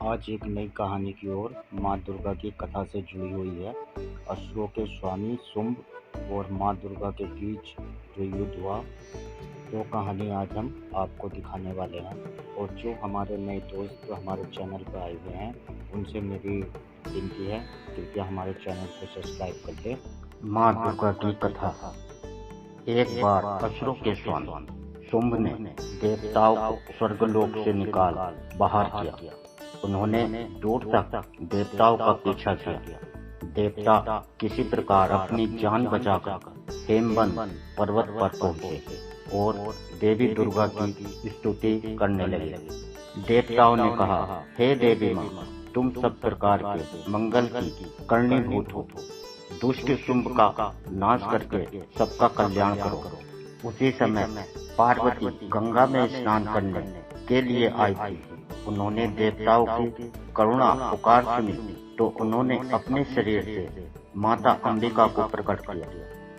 आज एक नई कहानी की ओर माँ दुर्गा की कथा से जुड़ी हुई है। असुरों के स्वामी शुंभ और माँ दुर्गा के बीच जो युद्ध हुआ, वो कहानी आज हम आपको दिखाने वाले हैं। और जो हमारे नए दोस्त हमारे चैनल पर आए हुए हैं, उनसे मेरी विनती है, कृपया हमारे चैनल को सब्सक्राइब कर दें। माँ दुर्गा की कथा। एक बार असुरों के स्वामी शुंभ ने देवताओं को स्वर्गलोक से निकाल बाहर किया। उन्होंने दूर तक देवताओं का पीछा किया। देवता किसी प्रकार अपनी जान बचाकर हेमबंद पर्वत पर पहुंचे और देवी दुर्गा की स्तुति करने लगे। देवताओं ने कहा, हे देवी माँ, तुम सब प्रकार के मंगल की करणीभूत हो। दुष्ट शुंभ का नाश करके सबका कल्याण करो। उसी समय पार्वती गंगा में स्नान करने के लिए आई थी। उन्होंने देवताओं की करुणा पुकार सुनी तो उन्होंने अपने शरीर से माता अंबिका को प्रकट किया।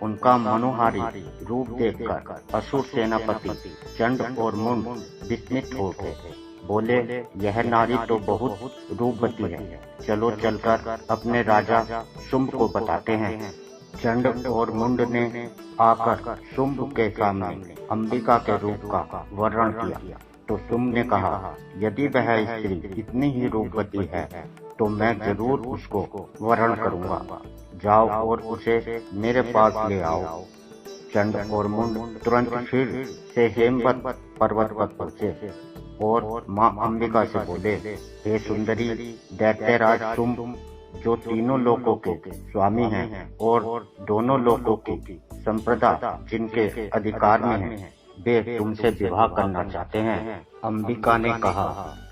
उनका मनोहारी रूप देखकर असुर सेनापति चंड और मुंड विस्मित हो गए। बोले, यह नारी तो बहुत रूपवती है, चलो चलकर अपने राजा शुंभ को बताते हैं। चंड और मुंड ने आकर शुंभ के सामने अंबिका के रूप का वर्णन किया तो शुंभ ने कहा, यदि वह स्त्री इतनी ही रूपवती है तो मैं जरूर उसको वरण करूंगा। जाओ और उसे मेरे पास ले आओ। चंड और मुंड तुरंत फिर से हेमवत पर्वत पर पहुंचे और माँ अंबिका से बोले, हे सुंदरी दैत्यराज शुंभ, जो तीनों लोकों के स्वामी हैं और दोनों लोकों की संपदा जिनके अधिकार में है, वे तुमसे विवाह करना चाहते हैं। अंबिका ने कहा,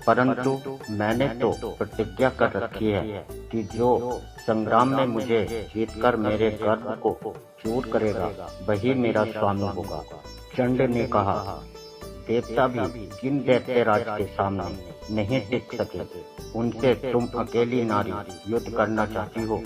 परंतु मैंने तो प्रतिज्ञा कर रखी है कि जो संग्राम में मुझे जीतकर मेरे गर्व को चूर करेगा, वही मेरा स्वामी होगा। चंड ने कहा, देवता भी जिन दैत्यराज के सामने नहीं टिक सके, उनसे तुम अकेली नारी युद्ध करना चाहती हो।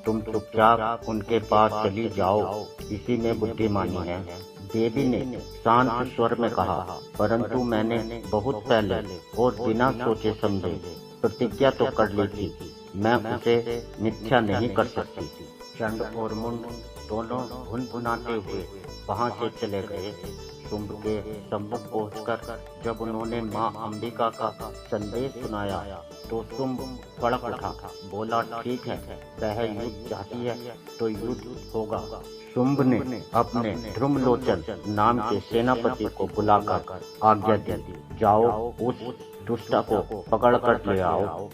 तुम चुपचाप उनके पास चली जाओ, इसी में बुद्धिमानी है। देवी ने शांत स्वर में कहा, परंतु मैंने बहुत पहले और बिना सोचे समझे प्रतिज्ञा तो कर ली थी, मैं उसे मिथ्या नहीं कर सकती। चंड और मुंड दोनों भुनभुनाते हुए वहां से चले गए। शुंभ के सम्मुख पहुंचकर जब उन्होंने माँ अंबिका का संदेश सुनाया तो शुंभ भड़क उठा। बोला, ठीक है, वह युद्ध चाहती है तो युद्ध होगा। शुंभ ने अपने ध्रुमलोचन नाम के सेनापति को बुलाकर आज्ञा दी, जाओ उस दुष्टा को पकड़ कर ले आओ।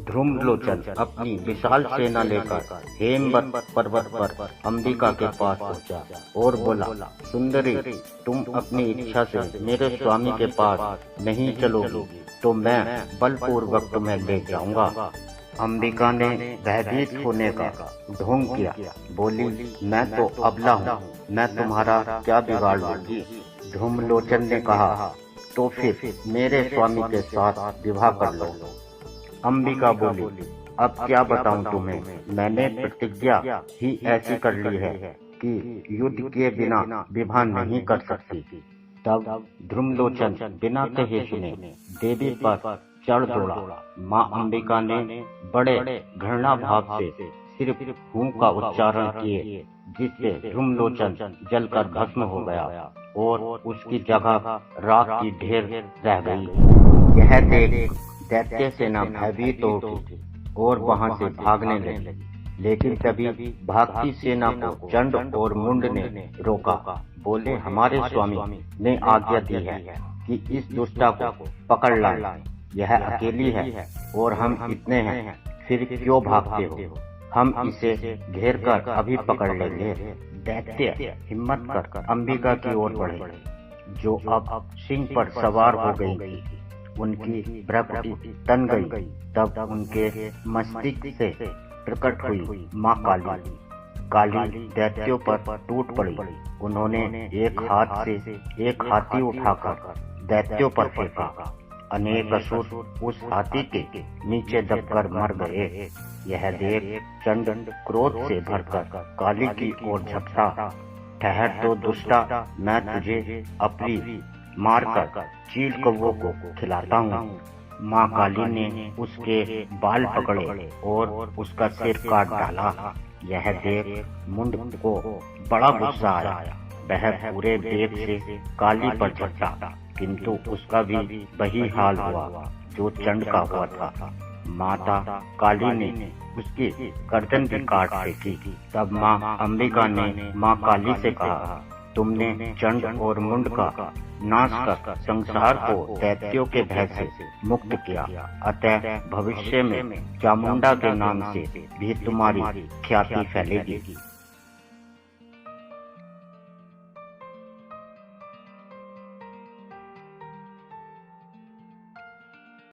ध्रुमलोचन अपनी विशाल सेना लेकर हेमवत पर्वत पर अंबिका के पास पहुंचा और बोला, सुंदरी, तुम अपनी इच्छा से मेरे स्वामी के पास नहीं चलोगी तो मैं बलपूर्वक तुम्हें ले जाऊंगा। अंबिका ने भयभीत होने का ढोंग किया। बोली, मैं तो अबला हूँ, मैं तुम्हारा क्या बिगाड़ लूंगी। ध्रुमलोचन ने कहा, तो फिर मेरे स्वामी के साथ विवाह कर लो। अंबिका बोली, अब क्या बताऊं तुम्हें, मैंने प्रतिज्ञा ही ऐसी कर ली है कि युद्ध के बिना विवाह नहीं कर सकती। तब ध्रुमलोचन बिना कहे सुने देवी पर चढ़ दौड़ा। माँ अंबिका ने बड़े घृणा भाव से सिर्फ हूँ का उच्चारण किए, जिससे ध्रुमलोचन जलकर भस्म हो गया और उसकी जगह राख की ढेर रह गई। यह देख दैत्य सेना भयभीत हो उठी और वहां से भागने लगी। लेकिन तभी भागती सेना को चंड और मुंड ने रोका। बोले, हमारे स्वामी ने आज्ञा दी है कि इस दुष्टा को पकड़ लाएं। यह अकेली है और हम इतने हैं, फिर क्यों भागते हो? हम इसे घेर कर अभी पकड़ लेंगे। दैत्य हिम्मत कर अंबिका की ओर बढ़े, जो अब सिंह पर सवार हो गई थी। उनकी भ्रकुटी तन गई। तब उनके मस्तिष्क से प्रकट हुई माँ काली। काली दैत्यों पर टूट पड़ी। उन्होंने एक हाथ से एक हाथी उठाकर दैत्यों पर फेंका। अनेक असुर उस हाथी के नीचे दबकर मर गए। यह देख चंड क्रोध से भरकर काली की ओर झपटा। ठहर तो दुष्टा, मैं तुझे अपनी मारकर चील कौवों को खिलाता हूँ। माँ काली ने उसके बाल पकड़े और उसका सिर काट डाला। यह देख मुंड को बड़ा गुस्सा आया। वह पूरे वेग से काली पर झपटा, किंतु उसका भी वही हाल हुआ जो चंड का हुआ था। माता काली ने उसकी गर्दन भी काट फेंकी। तब माँ अंबिका ने माँ काली से कहा, तुमने चंड और मुंड का नाश कर संसार को दैत्यों के भय से मुक्त किया, अतः भविष्य में चामुंडा के नाम से भी तुम्हारी ख्याति फैलेगी।